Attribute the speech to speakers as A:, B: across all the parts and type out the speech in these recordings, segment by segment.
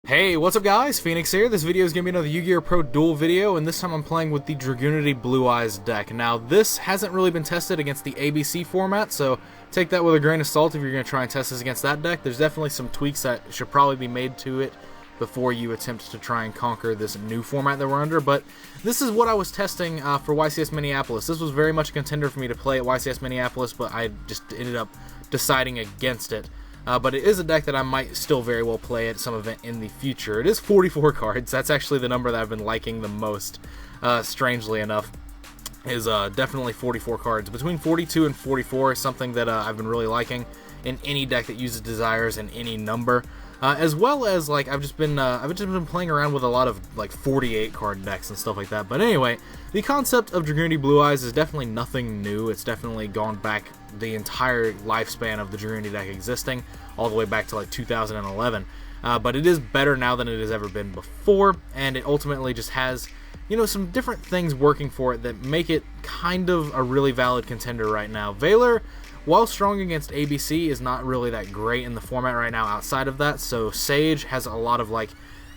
A: Hey, what's up guys? Phoenix here. This video is going to be another YGOpro Duel video, and this time I'm playing with the Dragunity Blue Eyes deck. Now, this hasn't really been tested against the ABC format, so take that with a grain of salt if you're going to try and test this against that deck. There's definitely some tweaks that should probably be made to it before you attempt to try and conquer this new format that we're under, but this is what I was testing for YCS Minneapolis. This was very much a contender for me to play at YCS Minneapolis, but I just ended up deciding against it. But it is a deck that I might still very well play at some event in the future. It is 44 cards. That's actually the number that I've been liking the most, strangely enough, is definitely 44 cards. Between 42 and 44 is something that I've been really liking in any deck that uses desires in any number. As well as, like, I've just been playing around with a lot of, like, 48 card decks and stuff like that. But anyway, the concept of Dragunity Blue Eyes is definitely nothing new. It's definitely gone back the entire lifespan of the Dragunity deck existing, all the way back to, like, 2011. But it is better now than it has ever been before, and it ultimately just has, you know, some different things working for it that make it kind of a really valid contender right now. Valor, while strong against ABC, is not really that great in the format right now outside of that, so Sage has a lot of, like,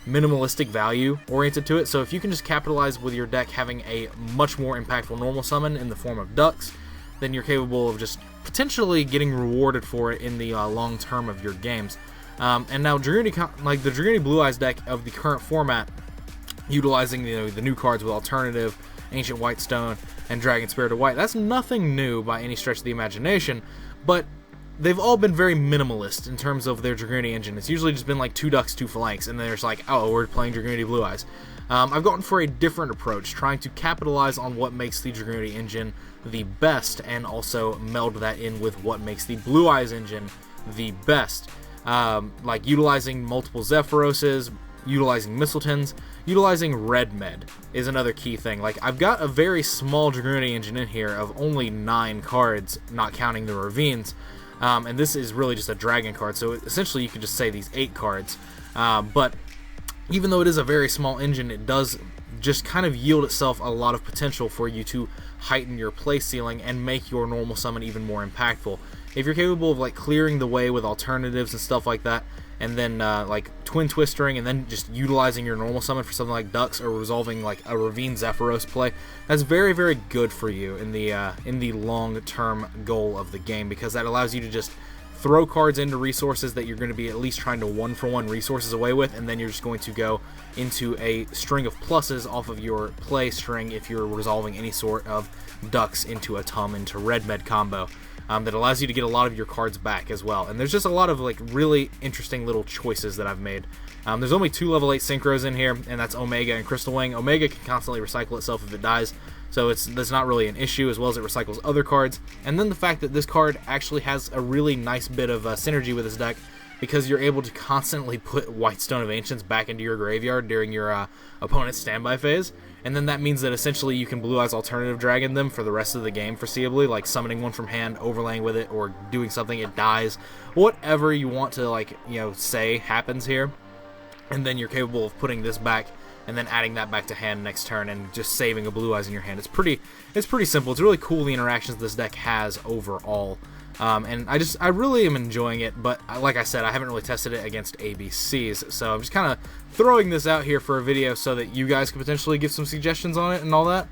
A: minimalistic value oriented to it, so if you can just capitalize with your deck having a much more impactful normal summon in the form of Ducks, then you're capable of just potentially getting rewarded for it in the long term of your games. And now Dragunity, like the Dragunity Blue Eyes deck of the current format, utilizing the new cards with Alternative, Ancient Whitestone, and Dragon Spirit of White, that's nothing new by any stretch of the imagination, but they've all been very minimalist in terms of their Dragunity engine. It's usually just been like 2 Ducks, 2 Phalanx, and then there's like, oh, we're playing Dragunity Blue Eyes. I've gone for a different approach, trying to capitalize on what makes the Dragunity engine the best, and also meld that in with what makes the Blue Eyes engine the best. Like utilizing multiple Zephyroses, utilizing Mistletons, utilizing Red Med is another key thing. Like, I've got a very small Dragunity engine in here of only 9 cards, not counting the Ravines, and this is really just a Dragon card, so essentially you can just say these 8 cards, but even though it is a very small engine, it does just kind of yield itself a lot of potential for you to heighten your play ceiling and make your normal summon even more impactful. If you're capable of, like, clearing the way with alternatives and stuff like that, and then like twin twistering, and then just utilizing your normal summon for something like Ducks, or resolving like a Ravine Zephyros play, that's very, very good for you in the long-term goal of the game, because that allows you to just throw cards into resources that you're going to be at least trying to 1-for-1 resources away with, and then you're just going to go into a string of pluses off of your play string if you're resolving any sort of Ducks into a Tum into Red Med combo. That allows you to get a lot of your cards back as well. And there's just a lot of, like, really interesting little choices that I've made. There's only 2 level 8 synchros in here, and that's Omega and Crystal Wing. Omega can constantly recycle itself if it dies, so that's not really an issue, as well as it recycles other cards. And then the fact that this card actually has a really nice bit of synergy with this deck, because you're able to constantly put Whitestone of Ancients back into your graveyard during your opponent's standby phase, and then that means that essentially you can Blue Eyes Alternative Dragon them for the rest of the game foreseeably, like summoning one from hand, overlaying with it, or doing something, it dies, whatever you want to, like, you know, say happens here, and then you're capable of putting this back and then adding that back to hand next turn and just saving a Blue Eyes in your hand. It's pretty simple. It's really cool, the interactions this deck has overall. And I really am enjoying it, but like I said, I haven't really tested it against ABCs, so I'm just kind of throwing this out here for a video so that you guys could potentially give some suggestions on it and all that,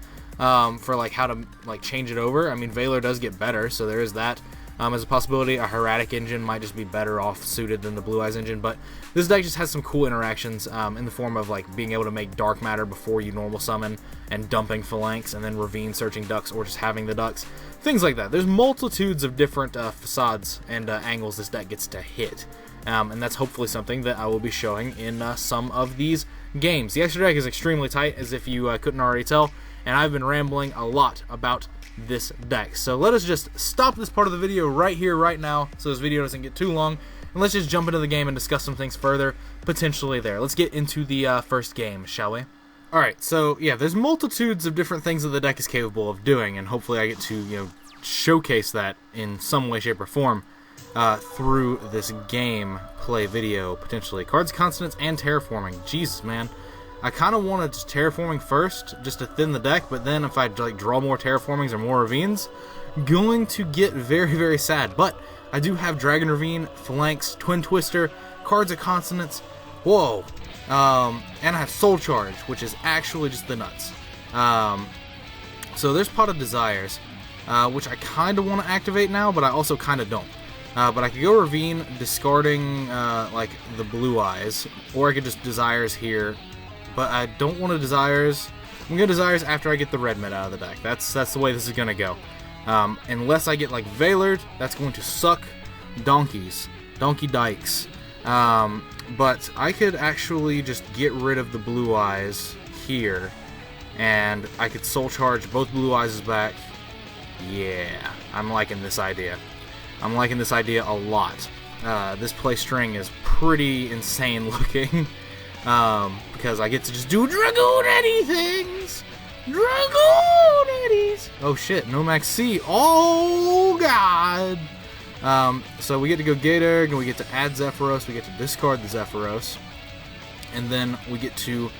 A: for like how to like change it over. I mean, Valor does get better, so there is that. As a possibility, a Hieratic engine might just be better off suited than the Blue Eyes engine, but this deck just has some cool interactions in the form of, like, being able to make Dark Matter before you normal summon, and dumping Phalanx, and then Ravine searching Ducks, or just having the Ducks, things like that. There's multitudes of different facades and angles this deck gets to hit, and that's hopefully something that I will be showing in some of these games. The extra deck is extremely tight, as if you couldn't already tell, and I've been rambling a lot about this deck. So let us just stop this part of the video right here, right now, so this video doesn't get too long, and let's just jump into the game and discuss some things further, potentially there. Let's get into the first game, shall we? Alright, so yeah, there's multitudes of different things that the deck is capable of doing, and hopefully I get to, you know, showcase that in some way, shape, or form through this game play video, potentially. Cards, Consonants, and Terraforming. Jesus, man. I kind of wanted Terraforming first, just to thin the deck, but then if I like draw more Terraformings or more Ravines, going to get very, very sad. But I do have Dragon Ravine, Phalanx, Twin Twister, Cards of Consonants, Whoa. And I have Soul Charge, which is actually just the nuts. So there's Pot of Desires, which I kind of want to activate now, but I also kind of don't. But I could go Ravine, discarding like the Blue Eyes, or I could just Desires here. But I don't want to Desires. I'm gonna Desires after I get the Red Med out of the deck. That's the way this is gonna go. Unless I get like Valord, that's going to suck donkeys, donkey dykes. But I could actually just get rid of the Blue Eyes here, and I could Soul Charge both Blue Eyes back. Yeah, I'm liking this idea. I'm liking this idea a lot. This play string is pretty insane looking, because I get to just do Dragunity things! Dragunities! Oh shit, no Max C. Oh god! So we get to go Gatorg, and we get to add Zephyros, we get to discard the Zephyros, and then we get to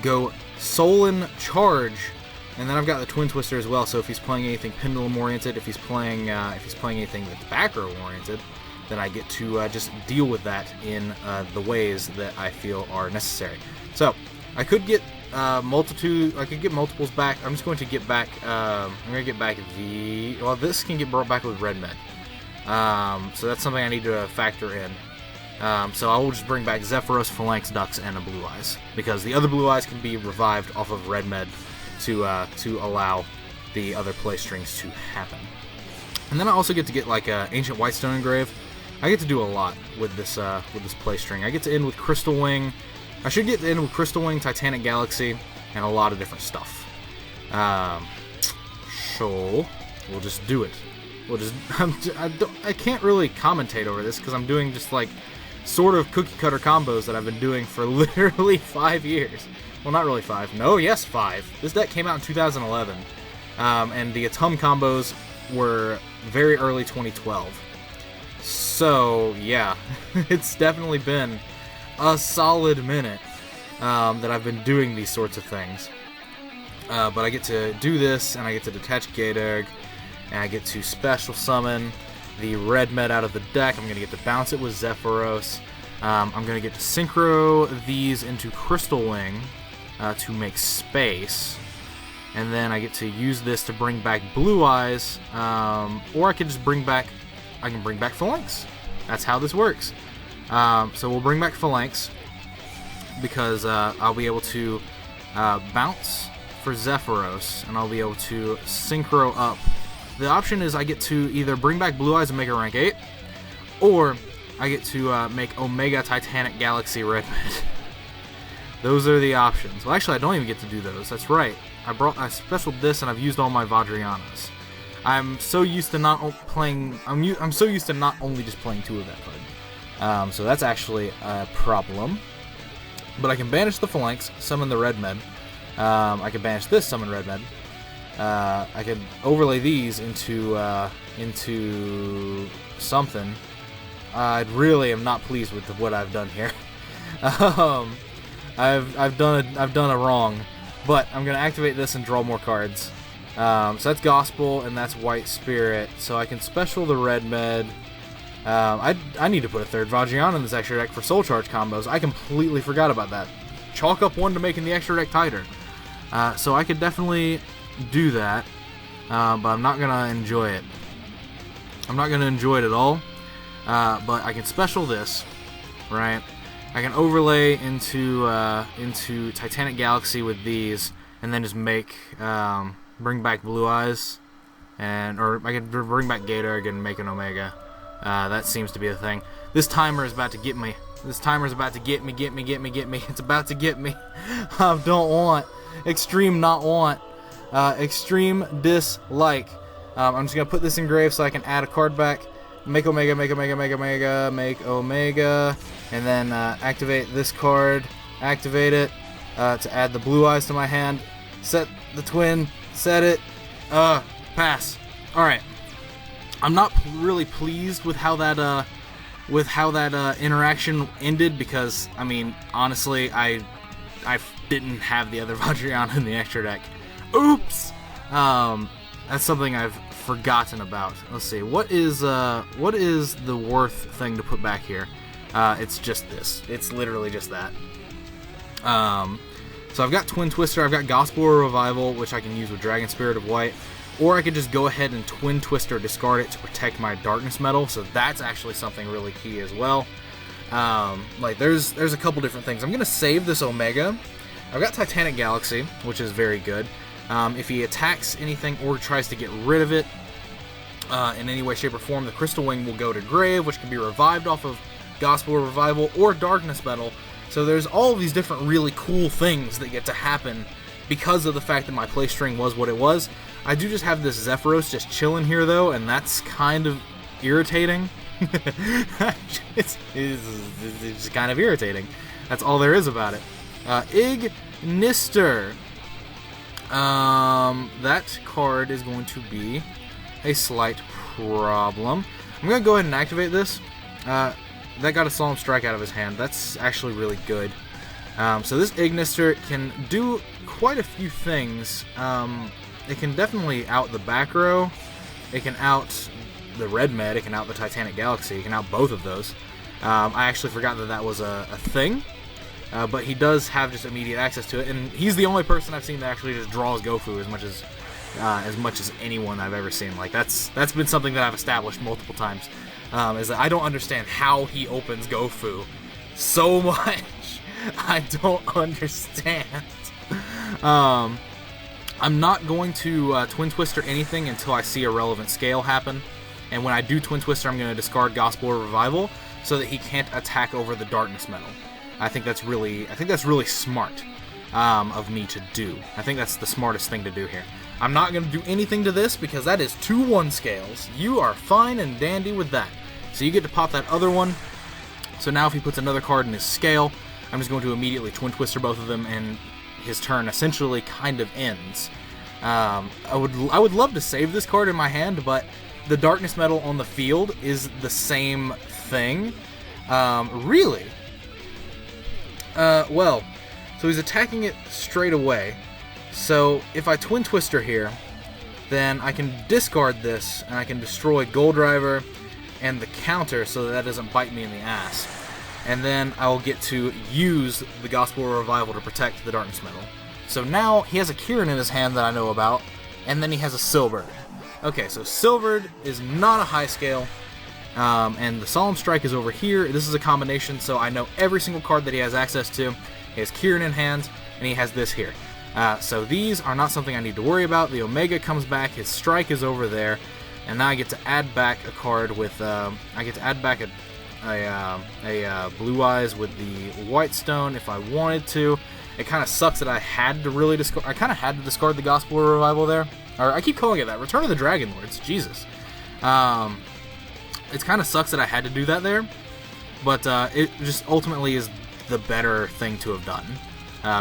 A: go Sullen Charge, and then I've got the Twin Twister as well, so if he's playing anything Pendulum oriented, if he's playing anything that's back row oriented, then I get to just deal with that in the ways that I feel are necessary. So I could get multiples back. I'm just going to get back. I'm going to get back this can get brought back with Red Med. So that's something I need to factor in. So I will just bring back Zephyros, Phalanx, Ducks, and a Blue Eyes, because the other Blue Eyes can be revived off of Red Med to allow the other play strings to happen. And then I also get to get like Ancient Whitestone Engrave. I get to do a lot with this play string. I get to end with Crystal Wing. I should get to end with Crystal Wing, Titanic Galaxy, and a lot of different stuff. So we'll just do it. We'll just I can't really commentate over this because I'm doing just like sort of cookie cutter combos that I've been doing for literally 5 years. Well, not really 5. No, yes, 5. This deck came out in 2011, and the Atum combos were very early 2012. So yeah, it's definitely been a solid minute that I've been doing these sorts of things. But I get to do this, and I get to detach Gatorg, and I get to special summon the Red Med out of the deck. I'm going to get to bounce it with Zephyros. I'm going to get to synchro these into Crystal Wing to make space. And then I get to use this to bring back Blue Eyes, or I could just bring back Phalanx. That's how this works. So we'll bring back Phalanx, because I'll be able to bounce for Zephyros, and I'll be able to synchro up. The option is I get to either bring back Blue Eyes and make a rank 8, or I get to make Omega Titanic Galaxy Red Med. Those are the options. Well, actually, I don't even get to do those. That's right. I specialed this, and I've used all my Vajrayanas. I'm so used to not playing. I'm so used to not only just playing 2 of that card. So that's actually a problem. But I can banish the Phalanx, summon the Red Med. I can banish this, summon Red Med. I can overlay these into something. I really am not pleased with what I've done here. I've done a wrong, but I'm gonna activate this and draw more cards. So that's Gospel, and that's White Spirit. So I can special the Red Med. I need to put a 3rd Vajrayana in this extra deck for Soul Charge combos. I completely forgot about that. Chalk up 1 to making the extra deck tighter. So I could definitely do that, but I'm not gonna enjoy it. I'm not gonna enjoy it at all. But I can special this, right? I can overlay into Titanic Galaxy with these, and then just make bring back Blue Eyes, or I can bring back Gatorg and make an Omega. That seems to be the thing. This timer is about to get me. This timer is about to get me. It's about to get me. I don't want. Extreme not want. Extreme dislike. I'm just gonna put this in grave so I can add a card back. Make Omega, make Omega, and then activate this card. Activate it to add the Blue Eyes to my hand. Set the twin. Set it. Pass. All right. I'm not really pleased with how that interaction ended, because I mean, honestly, I didn't have the other Vajrayana in the extra deck. Oops. That's something I've forgotten about. Let's see. What is the worth thing to put back here? It's just this. It's literally just that. So I've got Twin Twister, I've got Gospel Revival, which I can use with Dragon Spirit of White, or I could just go ahead and Twin Twister, discard it to protect my Darkness Metal, so that's actually something really key as well. Like, there's a couple different things. I'm going to save this Omega. I've got Titanic Galaxy, which is very good. If he attacks anything or tries to get rid of it in any way, shape, or form, the Crystal Wing will go to Grave, which can be revived off of Gospel Revival or Darkness Metal. So there's all of these different really cool things that get to happen because of the fact that my play string was what it was. I do just have this Zephyros just chilling here, though, and that's kind of irritating. it's just kind of irritating. That's all there is about it. Ignister. That card is going to be a slight problem. I'm going to go ahead and activate this. That got a Solemn Strike out of his hand. That's actually really good. So this Ignister can do quite a few things. It can definitely out the back row. It can out the Red Med. It can out the Titanic Galaxy. It can out both of those. I actually forgot that that was a thing. But he does have just immediate access to it. And he's the only person I've seen that actually just draws Gofu as much as anyone I've ever seen. Like, that's been something that I've established multiple times. Is that I don't understand how he opens Gofu so much. I don't understand. I'm not going to Twin Twister anything until I see a relevant scale happen. And when I do Twin Twister, I'm going to discard Gospel Revival so that he can't attack over the Darkness Metal. I think that's really smart of me to do. I think that's the smartest thing to do here. I'm not going to do anything to this because that is 2-1 scales. You are fine and dandy with that. So you get to pop that other one. So now if he puts another card in his scale, I'm just going to immediately Twin Twister both of them, and his turn essentially kind of ends. I would love to save this card in my hand, but the Darkness Metal on the field is the same thing. Really? Well, so he's attacking it straight away. So if I Twin Twister here, then I can discard this, and I can destroy Gold Driver and the counter so that doesn't bite me in the ass. And then I'll get to use the Gospel Revival to protect the Darkness Metal. So now he has a Kieran in his hand that I know about, and then he has a Silvered. Okay, so Silvered is not a high scale, and the Solemn Strike is over here. This is a combination, so I know every single card that he has access to. He has Kieran in hand, and he has this here. So these are not something I need to worry about. The Omega comes back, his Strike is over there, and now I get to add back a card with, I get to add back a Blue Eyes with the White Stone if I wanted to. It kind of sucks that I had to really discard. I kind of had to discard the Gospel Revival there. Or I keep calling it that. Return of the Dragon Lords. Jesus. It kind of sucks that I had to do that there, but it just ultimately is the better thing to have done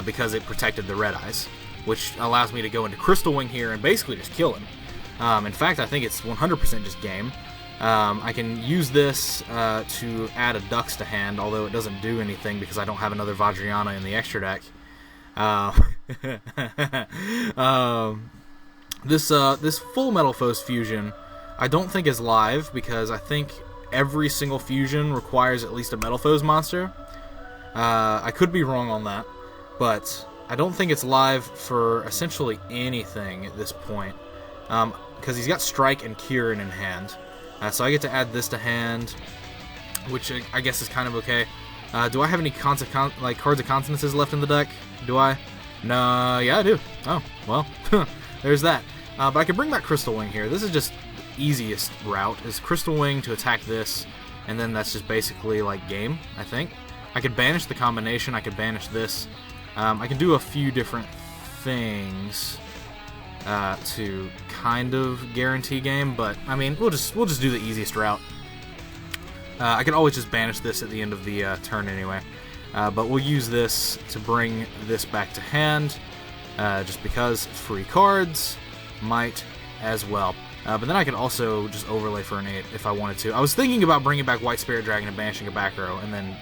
A: because it protected the Red Eyes, which allows me to go into Crystal Wing here and basically just kill him. In fact, I think it's 100% just game. I can use this to add a Dux to hand, although it doesn't do anything because I don't have another Vajrayana in the extra deck. This full Metalfoes fusion I don't think is live because I think every single fusion requires at least a Metalfoes monster. I could be wrong on that, but I don't think it's live for essentially anything at this point. Because he's got Strike and Kieran in hand. So I get to add this to hand, which I guess is kind of okay. Do I have any cards of consonances left in the deck? Do I? No, yeah I do. Oh, well, there's that. But I can bring back Crystal Wing here. This is just the easiest route, is Crystal Wing to attack this, and then that's just basically like game, I think. I could banish the combination, I could banish this. I can do a few different things to kind of guarantee game, but I mean, we'll just do the easiest route. I could always just banish this at the end of the turn anyway, but we'll use this to bring this back to hand, just because free cards might as well. But then I could also just overlay for an 8 if I wanted to. I was thinking about bringing back White Spirit Dragon and banishing a back row, and then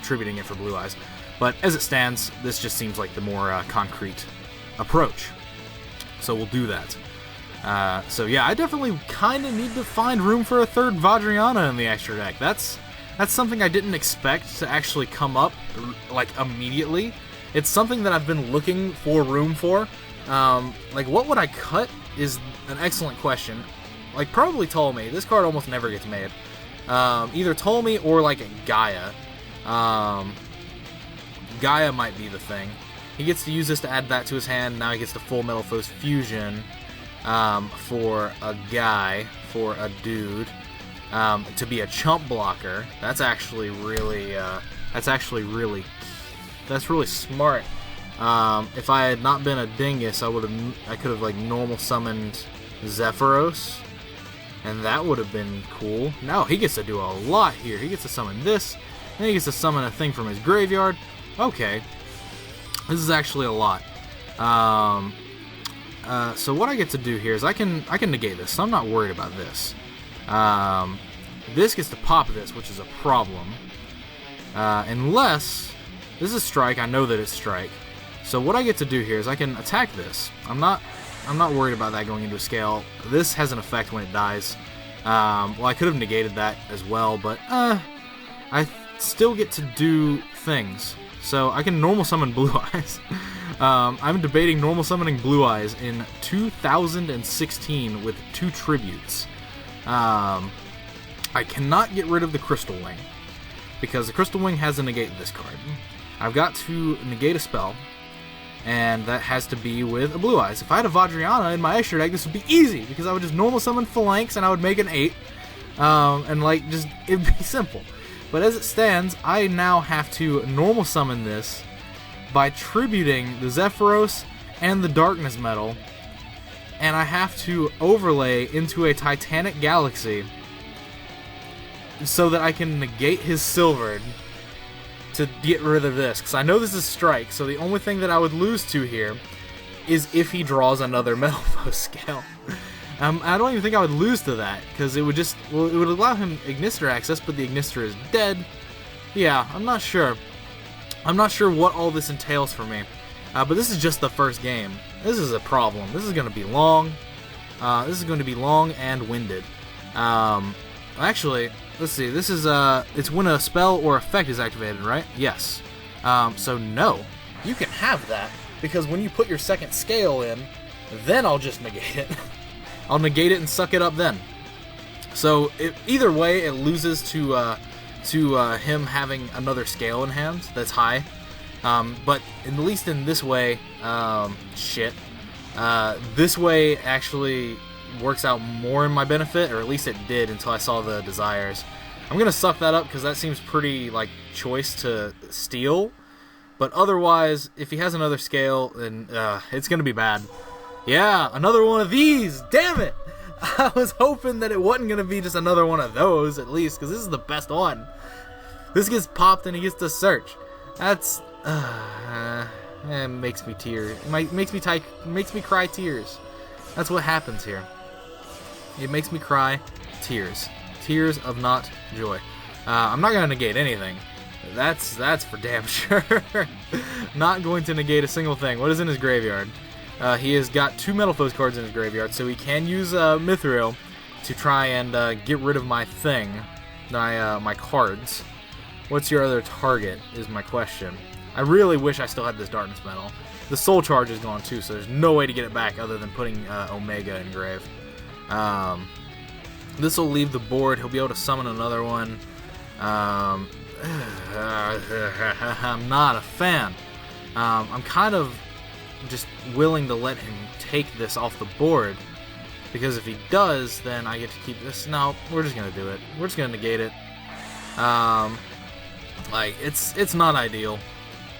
A: tributing it for Blue Eyes. But as it stands, this just seems like the more concrete approach. So we'll do that. So yeah, I definitely kind of need to find room for a third Vajrayana in the extra deck. That's That's something I didn't expect to actually come up, like, immediately. It's something that I've been looking for room for. Like, what would I cut is an excellent question. Like, probably Ptolemy. This card almost never gets made. Either Ptolemy or, like, a Gaia. Gaia might be the thing. He gets to use this to add that to his hand. Now he gets the full Metalfoes fusion for a guy, for a dude, to be a chump blocker. That's actually really, that's really smart. If I had not been a dingus, I could have like normal summoned Zephyros, and that would have been cool. Now he gets to do a lot here. He gets to summon this, then he gets to summon a thing from his graveyard. Okay, this is actually a lot. So what I get to do here is I can negate this, so I'm not worried about this. This gets to pop this, which is a problem. Unless this is strike, I know that it's strike. So what I get to do here is I can attack this. I'm not worried about that going into a scale. This has an effect when it dies. Well, I could have negated that as well, but I still get to do things. So I can normal summon Blue Eyes. I'm debating normal summoning Blue Eyes in 2016 with 2 tributes. I cannot get rid of the Crystal Wing, because the Crystal Wing has to negate this card. I've got to negate a spell, and that has to be with a Blue Eyes. If I had a Vajrayana in my extra deck, this would be easy, because I would just normal summon Phalanx and I would make an 8. And like, just, it'd be simple. But as it stands, I now have to normal summon this by tributing the Zephyros and the Darkness Metal, and I have to overlay into a Titanic Galaxy so that I can negate his Silvered to get rid of this, because I know this is strike, so the only thing that I would lose to here is if he draws another Metalfoes scale. I don't even think I would lose to that, because it would just, well, it would allow him Ignister access, but the Ignister is dead. Yeah, I'm not sure. I'm not sure what all this entails for me. But this is just the first game. This is a problem. This is going to be long. This is going to be long and winded. Actually, let's see. This is, it's when a spell or effect is activated, right? Yes. So no. You can have that, because when you put your second scale in, then I'll just negate it. I'll negate it and suck it up then. So either way, it loses to him having another scale in hand that's high. But at least in this way, this way actually works out more in my benefit, or at least it did until I saw the desires. I'm gonna suck that up because that seems pretty like choice to steal. But otherwise, if he has another scale, then it's gonna be bad. Yeah, another one of these! Damn it! I was hoping that it wasn't going to be just another one of those, at least, because this is the best one. This gets popped and he gets to search. That's... it makes me tear. It makes me cry tears. That's what happens here. It makes me cry tears. Tears of not joy. I'm not going to negate anything. That's for damn sure. Not going to negate a single thing. What is in his graveyard? He has got 2 Metalfoes cards in his graveyard, so he can use Mithril to try and get rid of my thing, my cards. What's your other target, is my question. I really wish I still had this Darkness Metal. The Soul Charge is gone too, so there's no way to get it back other than putting Omega in grave. This will leave the board. He'll be able to summon another one. I'm not a fan. I'm kind of just willing to let him take this off the board, because if he does, then I get to keep this. No, we're just gonna do it. We're just gonna negate it. Like, it's not ideal,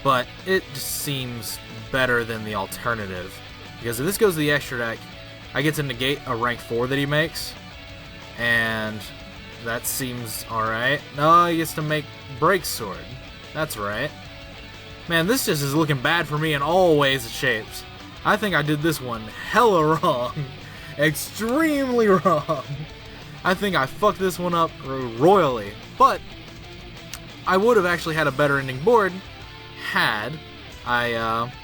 A: but it just seems better than the alternative, because if this goes to the extra deck, I get to negate a rank 4 that he makes, and that seems alright. No, he gets to make Break Sword. That's right. Man, this just is looking bad for me in all ways and shapes. I think I did this one hella wrong. Extremely wrong. I think I fucked this one up royally. But I would have actually had a better ending board had I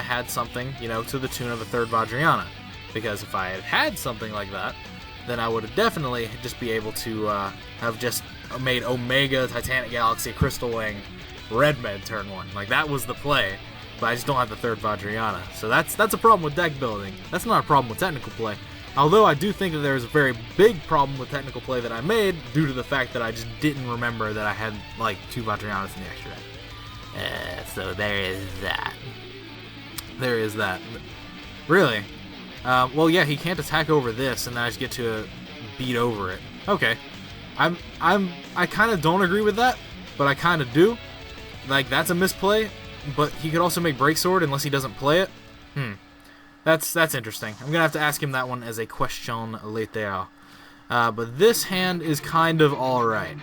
A: had something, you know, to the tune of a 3rd Vajrayana. Because if I had had something like that, then I would have definitely just be able to have just made Omega, Titanic Galaxy, Crystal Wing, Red Med turn 1. Like, that was the play, but I just don't have the third Vajrayana. So that's a problem with deck building. That's not a problem with technical play. Although I do think that there was a very big problem with technical play that I made due to the fact that I just didn't remember that I had, like, 2 Vajrayanas in the extra deck. So there is that. There is that. Really? Well, yeah, he can't attack over this, and then I just get to beat over it. Okay. I kind of don't agree with that, but I kind of do. Like, that's a misplay, but he could also make Break Sword unless he doesn't play it. That's interesting. I'm gonna have to ask him that one as a question later. But this hand is kind of alright.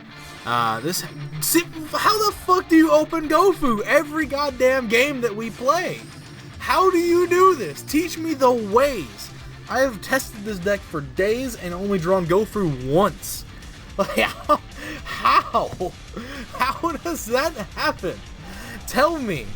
A: How the fuck do you open Gofu every goddamn game that we play? How do you do this? Teach me the ways. I have tested this deck for days and only drawn Gofu once. Like, how? How does that happen? Tell me,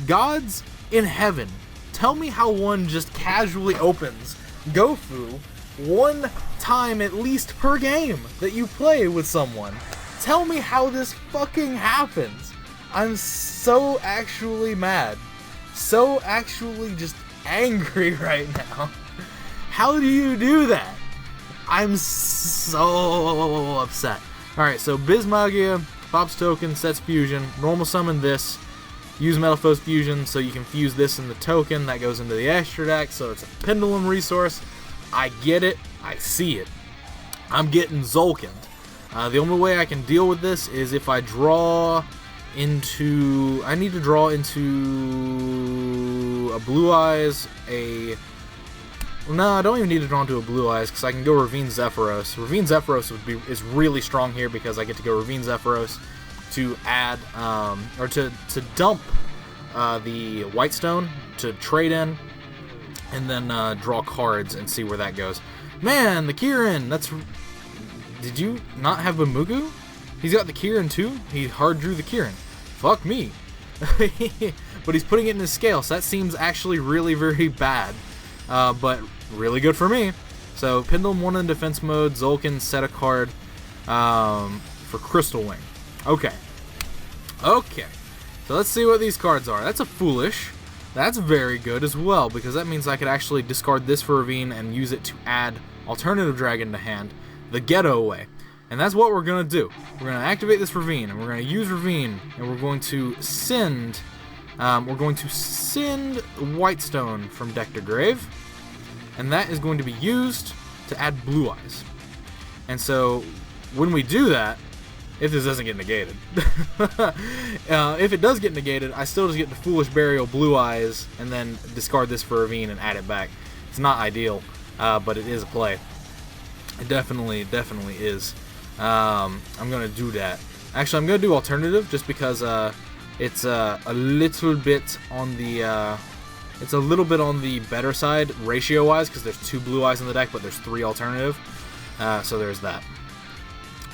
A: gods in heaven, tell me how one just casually opens Gofu one time at least per game that you play with someone. Tell me how this fucking happens. I'm so actually mad. So actually just angry right now. How do you do that? I'm so upset. Alright, so Bismagia, Pops Token, sets Fusion, normal summon this, use Metalfoes Fusion so you can fuse this in the token, that goes into the extra deck, so it's a Pendulum resource. I get it, I see it. I'm getting Zolkined. The only way I can deal with this is if I draw into... I need to draw into a Blue Eyes, a... No, I don't even need to draw into a Blue Eyes because I can go Ravine Zephyros. Ravine Zephyros is really strong here because I get to go Ravine Zephyros to add, or to dump the Whitestone to trade in, and then draw cards and see where that goes. Man, the Kirin, that's... Did you not have Bamugu? He's got the Kirin too? He hard drew the Kirin. Fuck me. But he's putting it in his scale, so that seems actually really, very bad. But really good for me. So, Pendulum 1 in defense mode, Zolkin, set a card for Crystal Wing. Okay. Okay. So let's see what these cards are. That's a Foolish. That's very good as well, because that means I could actually discard this for Ravine and use it to add Alternative Dragon to hand, the Ghetto way. And that's what we're going to do. We're going to activate this Ravine, and we're going to use Ravine, and we're going to send... Whitestone from deck to grave, and that is going to be used to add Blue Eyes. And so, when we do that, if this doesn't get negated, if it does get negated, I still just get the Foolish Burial Blue Eyes, and then discard this for Ravine and add it back. It's not ideal, but it is a play. It definitely is. I'm going to do that. Actually, I'm going to do Alternative, just because... it's a little bit on the better side ratio-wise, because there's 2 Blue Eyes in the deck, but there's 3 alternative. So there's that.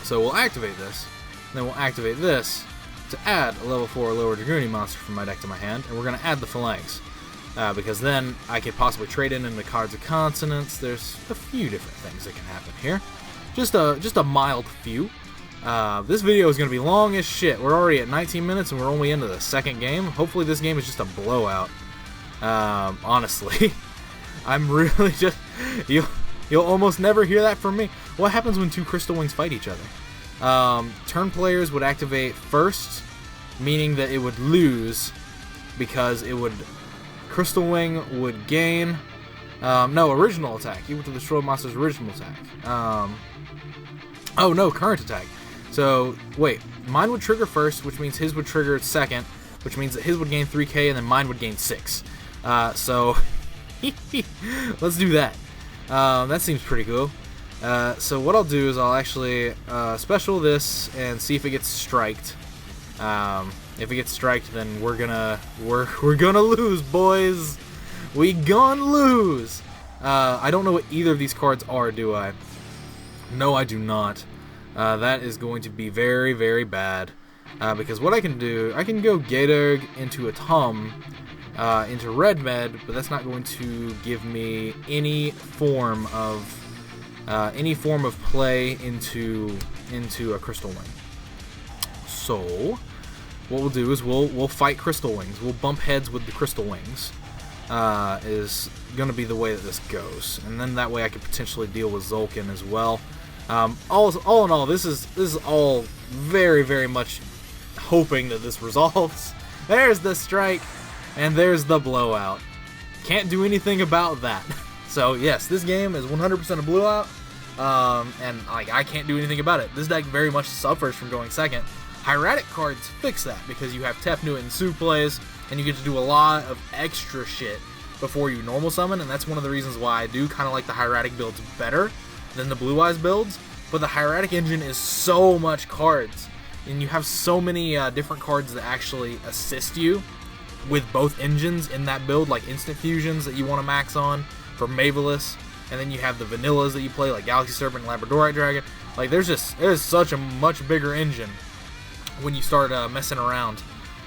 A: So we'll activate this, and then we'll activate this to add a level 4 lower Dragunity monster from my deck to my hand, and we're going to add the Phalanx, because then I could possibly trade in the Cards of Consonance. There's a few different things that can happen here. Just a mild few. This video is going to be long as shit. We're already at 19 minutes and we're only into the second game. Hopefully this game is just a blowout. Honestly. I'm really just... You'll almost never hear that from me. What happens when 2 Crystal Wings fight each other? Turn players would activate first, meaning that it would lose because it would... Crystal Wing would gain... no, original attack. Equal to the destroyed monster's original attack. Oh no, current attack. So, wait, mine would trigger first, which means his would trigger second, which means that his would gain 3k and then mine would gain 6. So, let's do that. That seems pretty cool. So what I'll do is I'll actually special this and see if it gets striked. If it gets striked, then we're gonna lose, boys. We gonna lose. I don't know what either of these cards are, do I? No, I do not. That is going to be very, very bad. Because what I can do, I can go Gatorg into a Tum, into Red Med, but that's not going to give me any form of play into a Crystal Wing. So what we'll do is we'll fight Crystal Wings. We'll bump heads with the Crystal Wings. Is going to be the way that this goes, and then that way I could potentially deal with Zulkin as well. All in all, this is all very, very much hoping that this resolves. There's the strike, and there's the blowout. Can't do anything about that. So yes, this game is 100% a blowout, and like I can't do anything about it. This deck very much suffers from going second. Hieratic cards fix that because you have Tefnuit and Sue plays, and you get to do a lot of extra shit before you normal summon, and that's one of the reasons why I do kind of like the Hieratic builds better than the Blue Eyes builds. But the Hieratic engine is so much cards, and you have so many different cards that actually assist you with both engines in that build, like instant fusions that you want to max on for Mavelus, and then you have the vanillas that you play like Galaxy Serpent and Labradorite Dragon. Like there's such a much bigger engine when you start messing around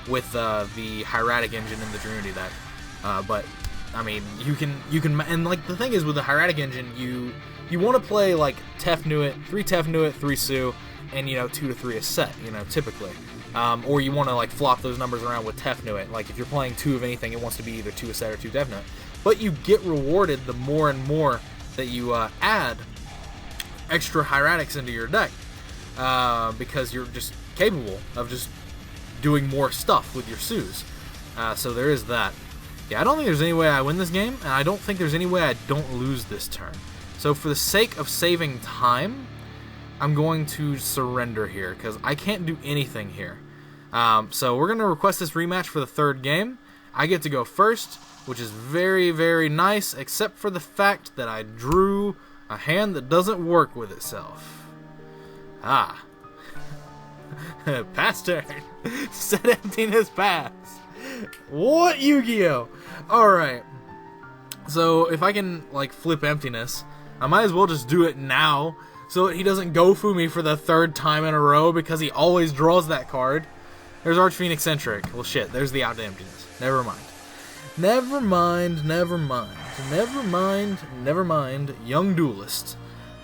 A: with the Hieratic engine in the Dragunity deck. But I mean, you can, and like the thing is with the Hieratic engine, you want to play like Tefnuit, 3 Tefnuit, 3 Sue, and 2 to 3 a set, typically. Or you want to like flop those numbers around with Tefnuit. Like if you're playing 2 of anything, it wants to be either 2 a set or 2 Tefnuit. But you get rewarded the more and more that you add extra Hieratics into your deck, because you're just capable of just doing more stuff with your Sues. So there is that. Yeah, I don't think there's any way I win this game, and I don't think there's any way I don't lose this turn. So for the sake of saving time, I'm going to surrender here, because I can't do anything here. So we're going to request this rematch for the 3rd game. I get to go first, which is very, very nice, except for the fact that I drew a hand that doesn't work with itself. Ah. Pass turn. Set emptiness pass. What, Yu-Gi-Oh? Alright. So if I can like flip emptiness, I might as well just do it now so that he doesn't Gofu me for the 3rd time in a row, because he always draws that card. There's Arch-Phoenix Centric. Well shit, there's the out to emptiness. Never mind. Never mind, never mind. Never mind, never mind. Young Duelist.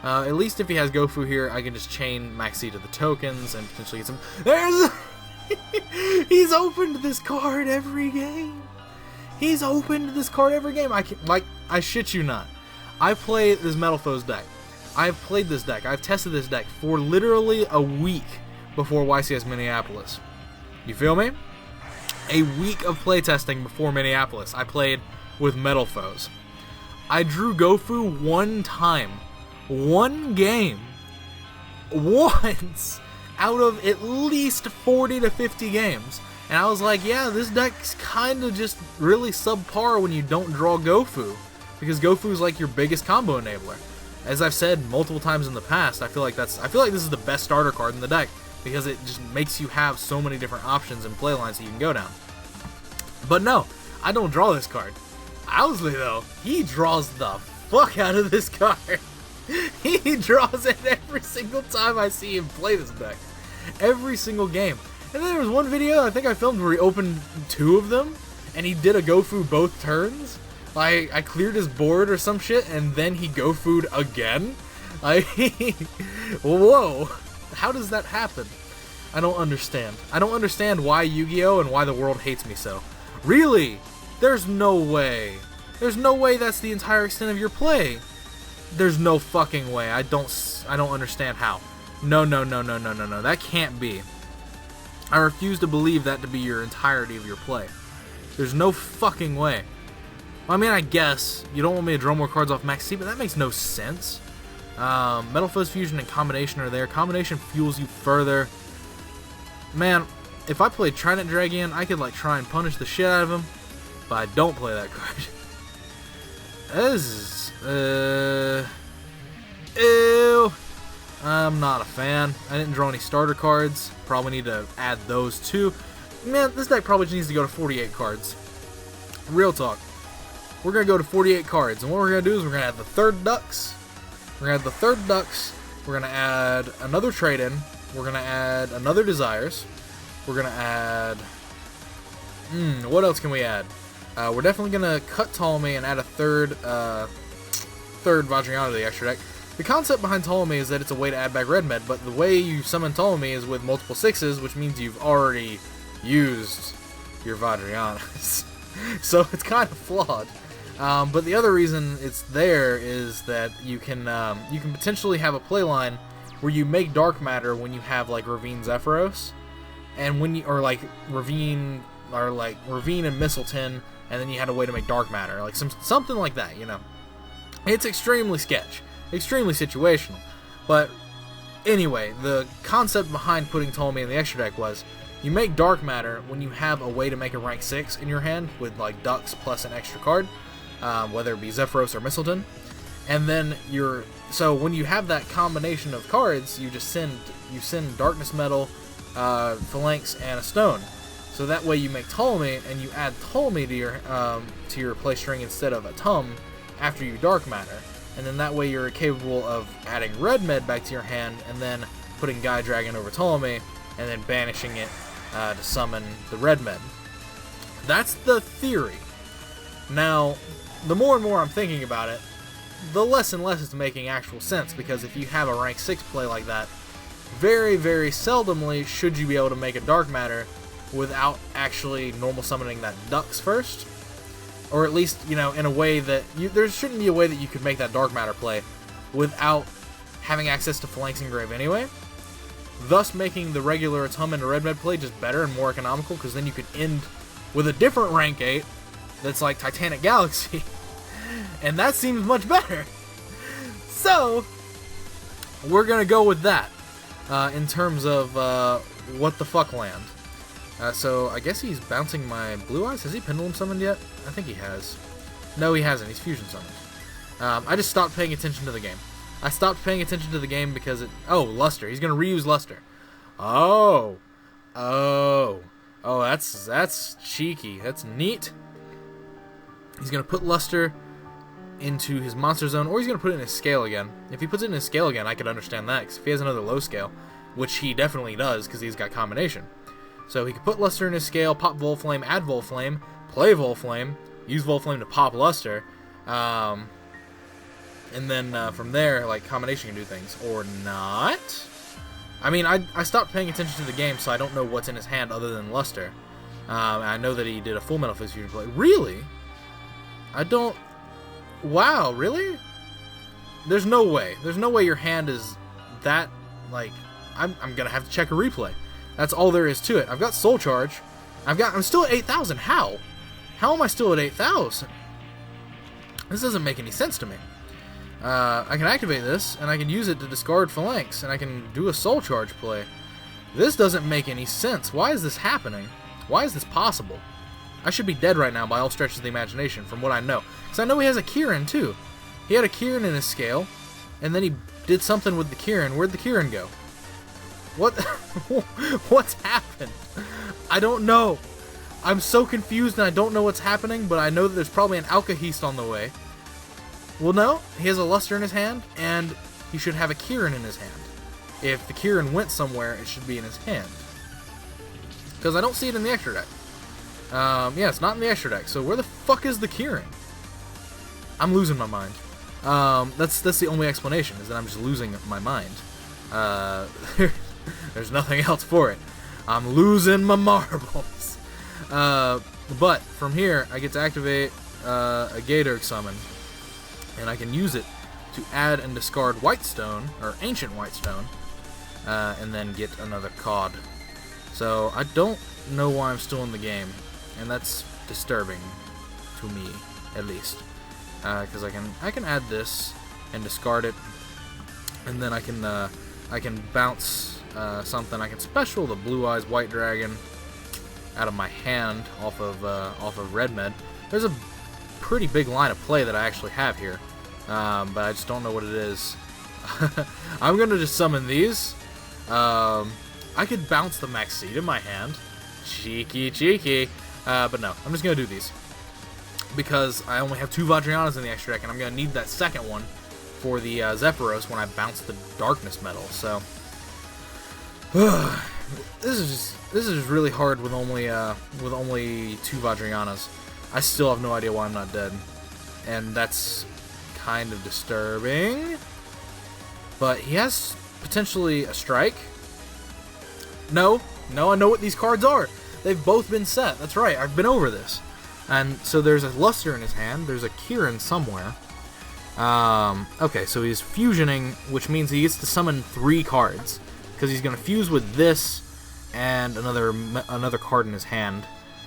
A: At least if he has Gofu here, I can just chain Maxi to the tokens and potentially get some... There's... He's opened this card every game. He's opened this card every game. I shit you not. I play this Metalfoes deck. I've played this deck. I've tested this deck for literally a week before YCS Minneapolis. You feel me? A week of playtesting before Minneapolis, I played with Metalfoes. I drew Gofu one time. One game. Once. Out of at least 40 to 50 games. And I was like, yeah, this deck's kind of just really subpar when you don't draw Gofu. Because Gofu is like your biggest combo enabler. As I've said multiple times in the past, I feel like this is the best starter card in the deck, because it just makes you have so many different options and play lines that you can go down. But no, I don't draw this card. Owsley, though, he draws the fuck out of this card. He draws it every single time I see him play this deck. Every single game. And then there was one video I think I filmed where he opened 2 of them, and he did a Gofu both turns. I cleared his board or some shit, and then he Gofu'd again. Whoa. How does that happen? I don't understand. I don't understand why Yu-Gi-Oh! And why the world hates me so. Really? There's no way. There's no way that's the entire extent of your play. There's no fucking way. I don't understand how. No. That can't be. I refuse to believe that to be your entirety of your play. There's no fucking way. Well, I mean, I guess you don't want me to draw more cards off Max C, but that makes no sense. Metalfoes Fusion and Combination are there. Combination fuels you further. Man, if I played Trident Dragon, I could like try and punish the shit out of him, but I don't play that card. This is, ew. I'm not a fan. I didn't draw any starter cards. Probably need to add those too. Man, this deck probably just needs to go to 48 cards. Real talk. We're going to go to 48 cards, and what we're going to do is we're going to add the 3rd Ducks. We're going to add the 3rd Ducks. We're going to add another Trade-In. We're going to add another Desires. We're going to add... what else can we add? We're definitely going to cut Ptolemy and add a third Vajrayana to the extra deck. The concept behind Ptolemy is that it's a way to add back red med, but the way you summon Ptolemy is with multiple 6s, which means you've already used your Vadrianas. So it's kind of flawed. But the other reason it's there is that you can potentially have a playline where you make dark matter when you have like Ravine Zephyros, and when you Ravine and Mistleton, and then you had a way to make dark matter, like something like that, you know. It's extremely sketch, extremely situational. But anyway, the concept behind putting Ptolemy in the extra deck was you make dark matter when you have a way to make a rank 6 in your hand with like Ducks plus an extra card, whether it be Zephyros or Mistleton, and then so when you have that combination of cards, you send Darkness Metal, Phalanx, and a Stone. So that way you make Ptolemy, and you add Ptolemy to your play string instead of a Tum after you dark matter, and then that way you're capable of adding red med back to your hand, and then putting Guy Dragon over Ptolemy, and then banishing it to summon the red med. That's the theory. Now, the more and more I'm thinking about it, the less and less it's making actual sense, because if you have a rank 6 play like that, very, very seldomly should you be able to make a dark matter without actually normal summoning that Ducks first. Or at least, you know, in a way that there shouldn't be a way that you could make that dark matter play without having access to Phalanx Engrave anyway, thus making the regular Tum and red med play just better and more economical, because then you could end with a different rank 8 that's like Titanic Galaxy, and that seems much better. So we're gonna go with that in terms of what the fuck land. So I guess he's bouncing my Blue Eyes. Has he Pendulum summoned yet? I think he has. No, he hasn't. He's Fusion summoned. I just stopped paying attention to the game. I stopped paying attention to the game because it... Oh, Luster. He's going to reuse Luster. Oh, that's cheeky. That's neat. He's going to put Luster into his Monster Zone, or he's going to put it in his Scale again. If he puts it in his Scale again, I could understand that, because if he has another low Scale, which he definitely does, because he's got Combination. So he could put Luster in his Scale, pop Volflame, add Volflame, play Volflame, use Volflame to pop Luster, and then from there, like, Combination can do things. Or not. I mean, I stopped paying attention to the game, so I don't know what's in his hand other than Luster. I know that he did a full Metalfoes fusion play. Really? I don't... Wow, really? There's no way. There's no way your hand is that, like... I'm gonna have to check a replay. That's all there is to it. I've got Soul Charge. I'm still at 8,000. How? How am I still at 8,000? This doesn't make any sense to me. I can activate this, and I can use it to discard Phalanx, and I can do a Soul Charge play. This doesn't make any sense. Why is this happening? Why is this possible? I should be dead right now by all stretches of the imagination, from what I know. Because I know he has a Kieran, too. He had a Kieran in his Scale, and then he did something with the Kieran. Where'd the Kieran go? What? What's happened? I don't know. I'm so confused and I don't know what's happening, but I know that there's probably an Alkahest on the way. Well, no. He has a Luster in his hand, and he should have a Kieran in his hand. If the Kieran went somewhere, it should be in his hand. Because I don't see it in the extra deck. Yeah, it's not in the extra deck. So where the fuck is the Kieran? I'm losing my mind. That's the only explanation, is that I'm just losing my mind. There's nothing else for it. I'm losing my marbles. But from here, I get to activate a Gatorg summon, and I can use it to add and discard Whitestone, or Ancient Whitestone, and then get another COD. So I don't know why I'm still in the game, and that's disturbing to me, at least, because I can add this and discard it, and then I can bounce something. I can special the Blue Eyes White Dragon out of my hand off of Red Med. There's a pretty big line of play that I actually have here, but I just don't know what it is. I'm gonna just summon these. I could bounce the Maxite in my hand, cheeky, but no, I'm just gonna do these because I only have 2 Vadrianas in the extra deck, and I'm gonna need that second one for the Zephyros when I bounce the Darkness Metal. So this is just really hard with only 2 Vadrianas. I still have no idea why I'm not dead, and that's kind of disturbing. But he has potentially a strike. No, I know what these cards are. They've both been set. That's right, I've been over this. And so there's a Luster in his hand. There's a Kieran somewhere. Okay, so he's fusioning, which means he gets to summon 3 cards. Because he's going to fuse with this and another card in his hand.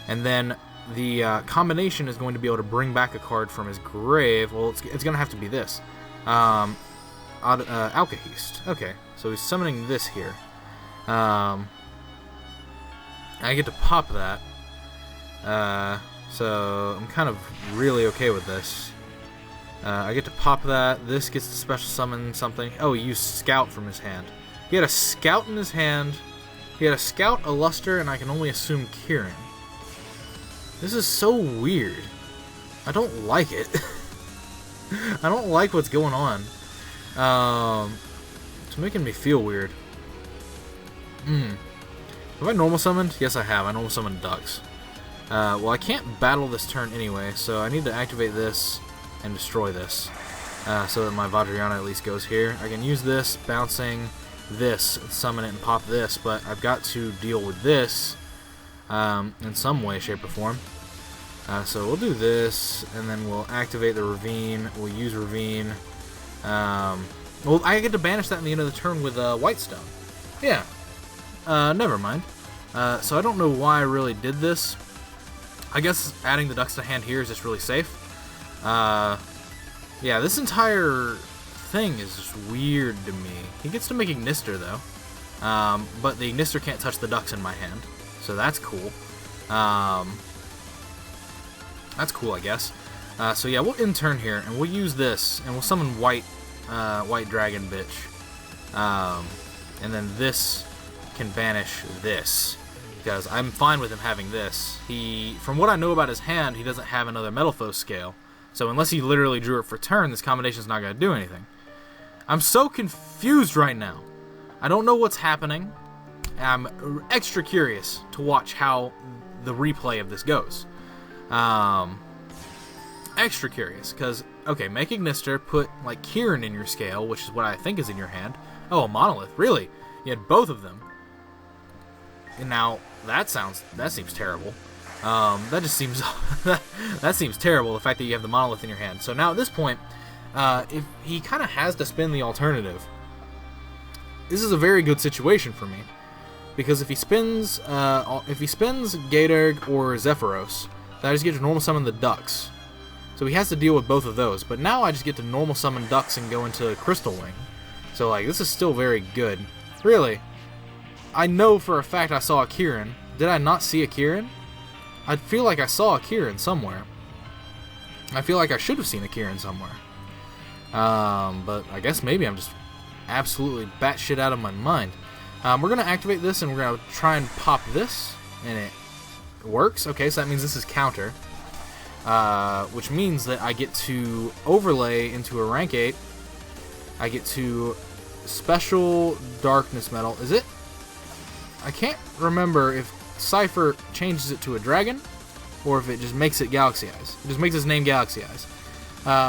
A: And then the combination is going to be able to bring back a card from his grave. Well, it's going to have to be this. Alkahest. Okay, so he's summoning this here. I get to pop that. So I'm kind of really okay with this. I get to pop that. This gets to special summon something. Oh, he used Scout from his hand. He had a Scout in his hand. He had a Scout, a Luster, and I can only assume Kieran. This is so weird. I don't like it. I don't like what's going on. It's making me feel weird. Have I normal summoned? Yes, I have. I normal summoned ducks. Well, I can't battle this turn anyway, so I need to activate this and destroy this. So that my Vajrayana at least goes here. I can use this, bouncing this, summon it and pop this, but I've got to deal with this in some way, shape, or form. So we'll do this, and then we'll activate the Ravine. We'll use Ravine. Well, I get to banish that in the end of the turn with Whitestone. Yeah. Never mind. So I don't know why I really did this. I guess adding the ducks to hand here is just really safe. Yeah, this entire thing is just weird to me. He gets to make Ignister, though. But the Ignister can't touch the ducks in my hand. So that's cool. That's cool, I guess. So yeah, we'll end turn here, and we'll use this, and we'll summon White Dragon Bitch. And then this can banish this, because I'm fine with him having this. From what I know about his hand, he doesn't have another Metalfoes scale. So unless he literally drew it for turn, this combination is not going to do anything. I'm so confused right now. I don't know what's happening. I'm extra curious to watch how the replay of this goes. Extra curious, because, okay, make Ignister, put, like, Kieran in your scale, which is what I think is in your hand. Oh, a Monolith, really? You had both of them. And now, that seems terrible. That just seems, that seems terrible, the fact that you have the Monolith in your hand. So now, at this point, if he kind of has to spin the alternative, this is a very good situation for me. Because if he spins Gatorg or Zephyros, then I just get to normal summon the ducks. So he has to deal with both of those. But now I just get to normal summon ducks and go into Crystal Wing. So, like, this is still very good. Really, I know for a fact I saw a Kieran. Did I not see a Kieran? I feel like I saw a Kieran somewhere. I feel like I should have seen a Kieran somewhere. But I guess maybe I'm just absolutely batshit out of my mind. We're going to activate this, and we're going to try and pop this, and it works. Okay, so that means this is counter, which means that I get to overlay into a rank 8. I get to special Darkness Metal. Is it? I can't remember if Cypher changes it to a dragon, or if it just makes it Galaxy Eyes. It just makes its name Galaxy Eyes,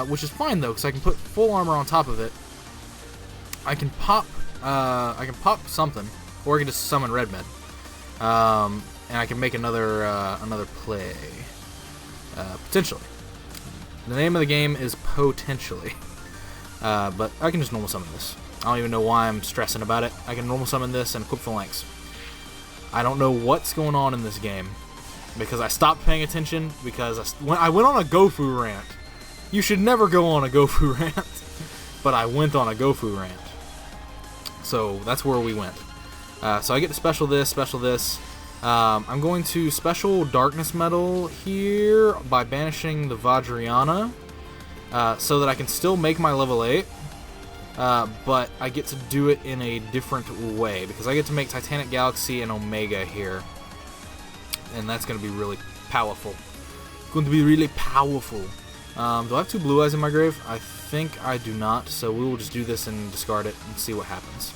A: which is fine though, because I can put full armor on top of it. I can pop something, or I can just summon Redmed, and I can make another play, potentially. The name of the game is Potentially, but I can just normal summon this. I don't even know why I'm stressing about it. I can normal summon this and equip Phalanx. I don't know what's going on in this game, because I stopped paying attention, because I went on a Gofu rant. You should never go on a Gofu rant, but I went on a Gofu rant. So that's where we went. So I get to special this. I'm going to special Darkness Metal here by banishing the Vajrayana, so that I can still make my level 8, but I get to do it in a different way, because I get to make Titanic Galaxy and Omega here, and that's going to be really powerful. It's going to be really powerful. Do I have 2 blue eyes in my grave? I think I do not, so we will just do this and discard it and see what happens.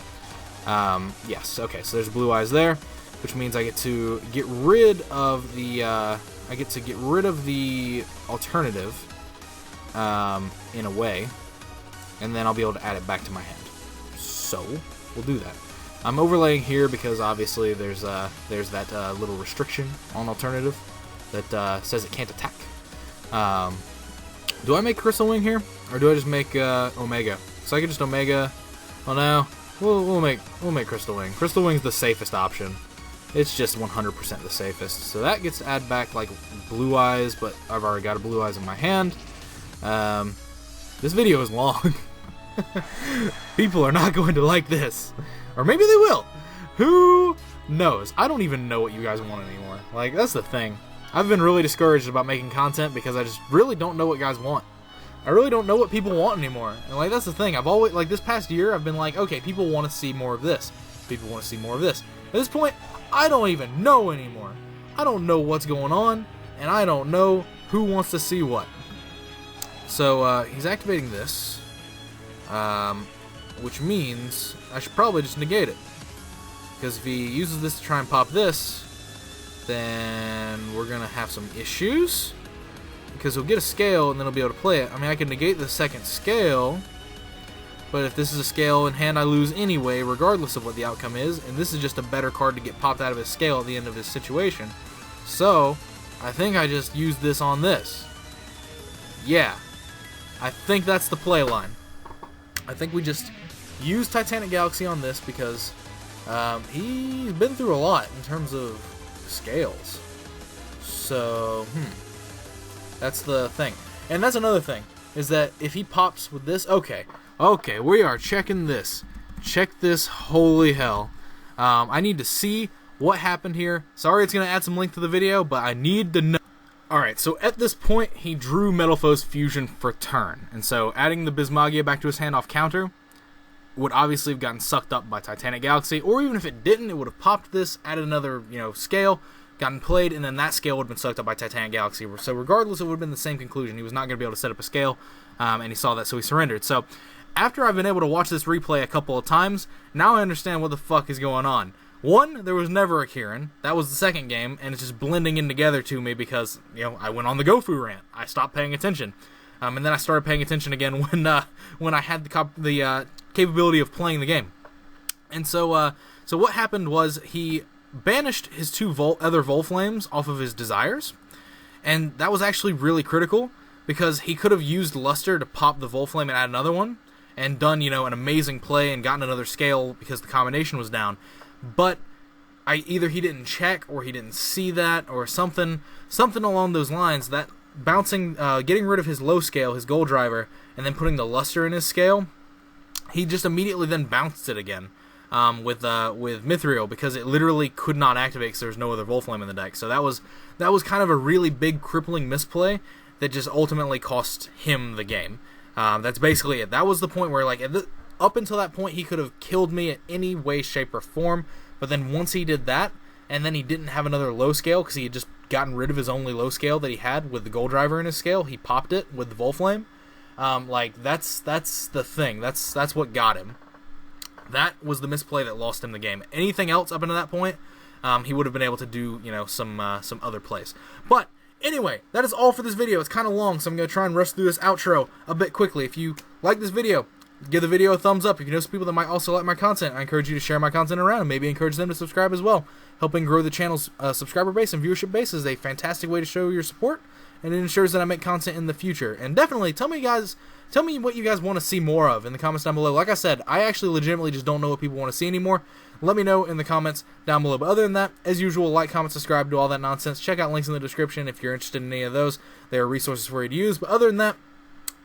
A: Yes, okay, so there's blue eyes there, which means I get to get rid of the alternative, in a way, and then I'll be able to add it back to my hand. So we'll do that. I'm overlaying here because obviously there's that little restriction on alternative that says it can't attack. Do I make Crystal Wing here, or do I just make Omega? So I can just Omega. Well, no, we'll make Crystal Wing. Crystal Wing's the safest option. It's just 100% the safest. So that gets to add back like Blue Eyes, but I've already got a Blue Eyes in my hand. This video is long. People are not going to like this. Or maybe they will. Who knows? I don't even know what you guys want anymore. Like, that's the thing. I've been really discouraged about making content because I just really don't know what guys want. I really don't know what people want anymore. And, like, that's the thing. I've always, like, this past year, I've been like, okay, people want to see more of this. People want to see more of this. At this point, I don't even know anymore. I don't know what's going on, and I don't know who wants to see what. So, he's activating this. Which means I should probably just negate it. Because if he uses this to try and pop this, then we're going to have some issues. Because he'll get a scale and then he'll be able to play it. I mean, I can negate the second scale, but if this is a scale in hand, I lose anyway, regardless of what the outcome is. And this is just a better card to get popped out of his scale at the end of his situation. So, I think I just use this on this. Yeah. I think that's the play line. I think we just use Titanic Galaxy on this because he's been through a lot in terms of scales. So, that's the thing. And that's another thing, is that if he pops with this, okay, we are checking this. Check this, holy hell. I need to see what happened here. Sorry it's going to add some length to the video, but I need to know. Alright, so at this point, he drew Metalfoes Fusion for turn. And so adding the Bismagia back to his hand off counter would obviously have gotten sucked up by Titanic Galaxy, or even if it didn't, it would have popped this, added another, scale, gotten played, and then that scale would have been sucked up by Titanic Galaxy. So regardless, it would have been the same conclusion. He was not going to be able to set up a scale, and he saw that, so he surrendered. So after I've been able to watch this replay a couple of times, now I understand what the fuck is going on. One, there was never a Kieran. That was the second game, and it's just blending in together to me because, I went on the Gofu rant. I stopped paying attention. And then I started paying attention again when I had the capability of playing the game. And so what happened was he banished his two other Volflames off of his Desires, and that was actually really critical because he could have used Luster to pop the Volflame and add another one and done, an amazing play and gotten another scale because the combination was down. But either he didn't check or he didn't see that or something along those lines. That bouncing, getting rid of his low scale, his Gold Driver, and then putting the Luster in his scale, he just immediately then bounced it again with Mithril because it literally could not activate because there was no other Volflame in the deck. So that was kind of a really big crippling misplay that just ultimately cost him the game. That's basically it. That was the point where up until that point, he could have killed me in any way, shape, or form. But then once he did that, and then he didn't have another low scale because he had just gotten rid of his only low scale that he had with the Gold Driver in his scale, he popped it with the Volflame. That's the thing. That's what got him. That was the misplay that lost him the game. Anything else up until that point, he would have been able to do some other plays. But anyway, that is all for this video. It's kind of long, so I'm going to try and rush through this outro a bit quickly. If you like this video, give the video a thumbs up. If you know some people that might also like my content, I encourage you to share my content around and maybe encourage them to subscribe as well. Helping grow the channel's subscriber base and viewership base is a fantastic way to show your support, and it ensures that I make content in the future. And definitely, tell me what you guys want to see more of in the comments down below. Like I said, I actually legitimately just don't know what people want to see anymore. Let me know in the comments down below. But other than that, as usual, like, comment, subscribe, do all that nonsense. Check out links in the description if you're interested in any of those. There are resources for you to use. But other than that,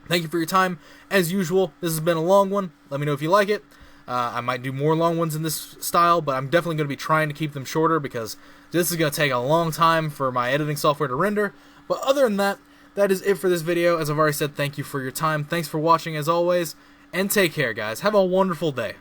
A: thank you for your time. As usual, this has been a long one. Let me know if you like it. I might do more long ones in this style, but I'm definitely going to be trying to keep them shorter because this is going to take a long time for my editing software to render. But other than that, that is it for this video. As I've already said, thank you for your time. Thanks for watching as always, and take care, guys. Have a wonderful day.